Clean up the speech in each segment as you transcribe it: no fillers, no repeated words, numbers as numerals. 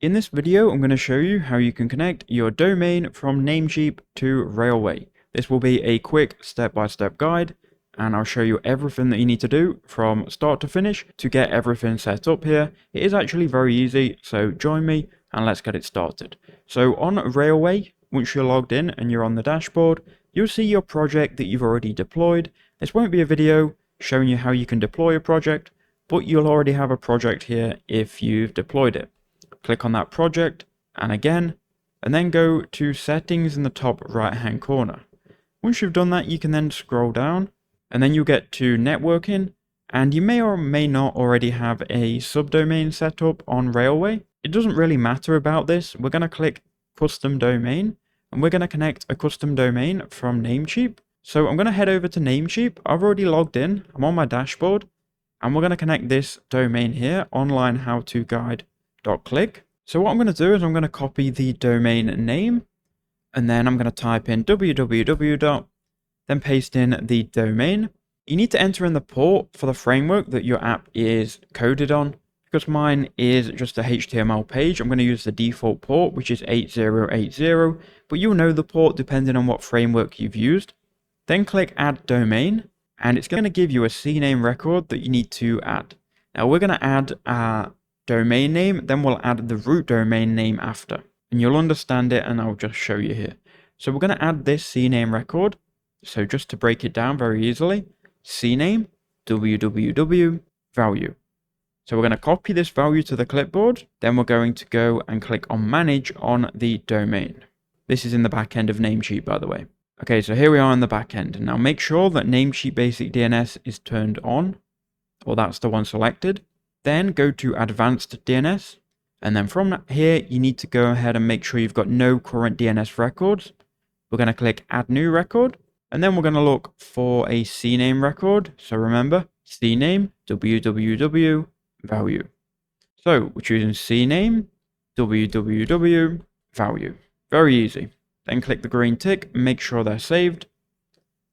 In this video, I'm going to show you how you can connect your domain from Namecheap to Railway. This will be a quick step-by-step guide, and I'll show you everything that you need to do from start to finish to get everything set up here. It is actually very easy, so join me and let's get it started. So on Railway, once you're logged in and you're on the dashboard, you'll see your project that you've already deployed. This won't be a video showing you how you can deploy a project, but you'll already have a project here if you've deployed it. Click on that project and again, and then go to settings in the top right hand corner. Once you've done that, you can then scroll down and then you'll get to networking, and you may or may not already have a subdomain set up on Railway. It doesn't really matter about this. We're going to click custom domain and we're going to connect a custom domain from Namecheap. So I'm going to head over to Namecheap. I've already logged in. I'm on my dashboard and we're going to connect this domain here, onlinehowtoguide.click. So what I'm going to do is I'm going to copy the domain name and then I'm going to type in www. Then paste in the domain. You need to enter in the port for the framework that your app is coded on. Because mine is just a HTML page, I'm going to use the default port, which is 8080, but you'll know the port depending on what framework you've used. Then click Add Domain, and it's going to give you a CNAME record that you need to add. Now we're going to add our domain name, then we'll add the root domain name after. And you'll understand it, and I'll just show you here. So we're going to add this CNAME record. So just to break it down very easily, CNAME, www, value. So we're going to copy this value to the clipboard. Then we're going to go and click on Manage on the domain. This is in the back end of Namecheap, by the way. Okay, so here we are in the back end. Now make sure that Namecheap Basic DNS is turned on, or that's the one selected. Then go to Advanced DNS. And then from here, you need to go ahead and make sure you've got no current DNS records. We're going to click Add New Record. And then we're going to look for a CNAME record. So remember, CNAME, www, value. So we're choosing CNAME, www, value. Very easy. Then click the green tick, make sure they're saved.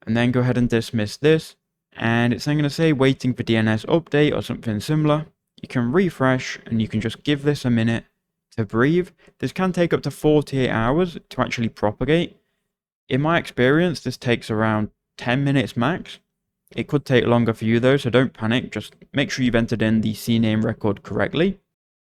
And then go ahead and dismiss this. And it's then going to say waiting for DNS update or something similar. You can refresh and you can just give this a minute to breathe. This can take up to 48 hours to actually propagate. In my experience, this takes around 10 minutes max. It could take longer for you though, so don't panic. Just make sure you've entered in the CNAME record correctly.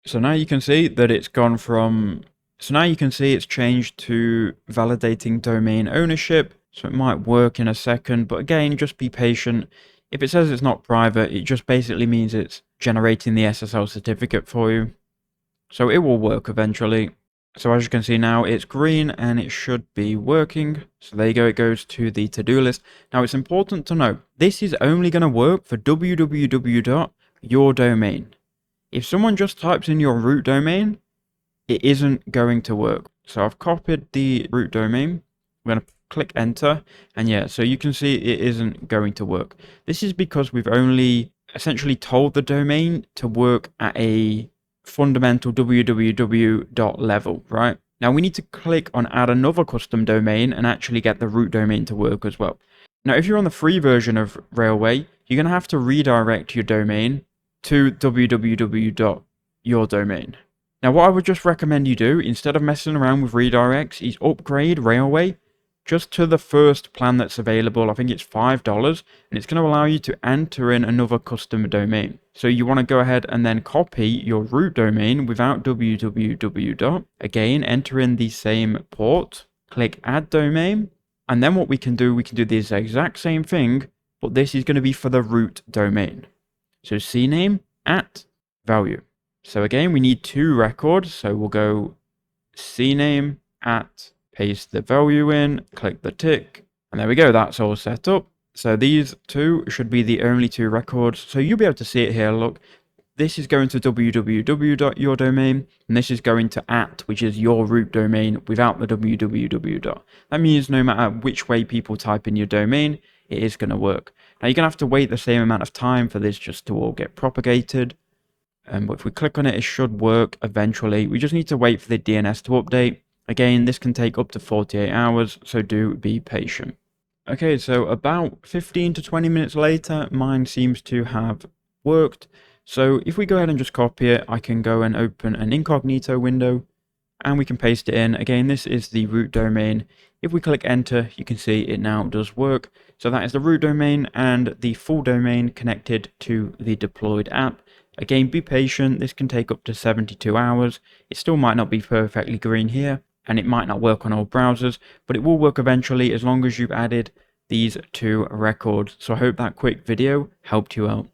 So now you can see that it's gone from... So now you can see it's changed to validating domain ownership. So it might work in a second, but again, just be patient. If it says it's not private, it just basically means it's generating the SSL certificate for you. So it will work eventually. So as you can see now, it's green and it should be working. So there you go, it goes to the to-do list. Now it's important to know, this is only going to work for www.yourdomain. If someone just types in your root domain, it isn't going to work. So I've copied the root domain. I'm going to click enter. And yeah, so you can see it isn't going to work. This is because we've only essentially told the domain to work at a fundamental www level, right? Now we need to click on add another custom domain and actually get the root domain to work as well. Now if you're on the free version of Railway, you're going to have to redirect your domain to www.yourdomain. Now what I would just recommend you do, instead of messing around with redirects, is upgrade Railway just to the first plan that's available. I think it's $5, and it's going to allow you to enter in another custom domain. So you want to go ahead and then copy your root domain without www. Again, enter in the same port, click add domain, and then what we can do this exact same thing, but this is going to be for the root domain. So CNAME at value. So again, we need two records, so we'll go CNAME at, paste the value in, click the tick, and there we go, that's all set up. So these two should be the only two records. So you'll be able to see it here, look. This is going to www.yourdomain, and this is going to at, which is your root domain without the www. That means no matter which way people type in your domain, it is going to work. Now you're going to have to wait the same amount of time for this just to all get propagated. But if we click on it, it should work eventually. We just need to wait for the DNS to update. Again, this can take up to 48 hours, so do be patient. Okay, so about 15 to 20 minutes later, mine seems to have worked. So if we go ahead and just copy it, I can go and open an incognito window and we can paste it in. Again, this is the root domain. If we click enter, you can see it now does work. So that is the root domain and the full domain connected to the deployed app. Again, be patient. This can take up to 72 hours. It still might not be perfectly green here, and it might not work on all browsers, but it will work eventually as long as you've added these two records. So I hope that quick video helped you out.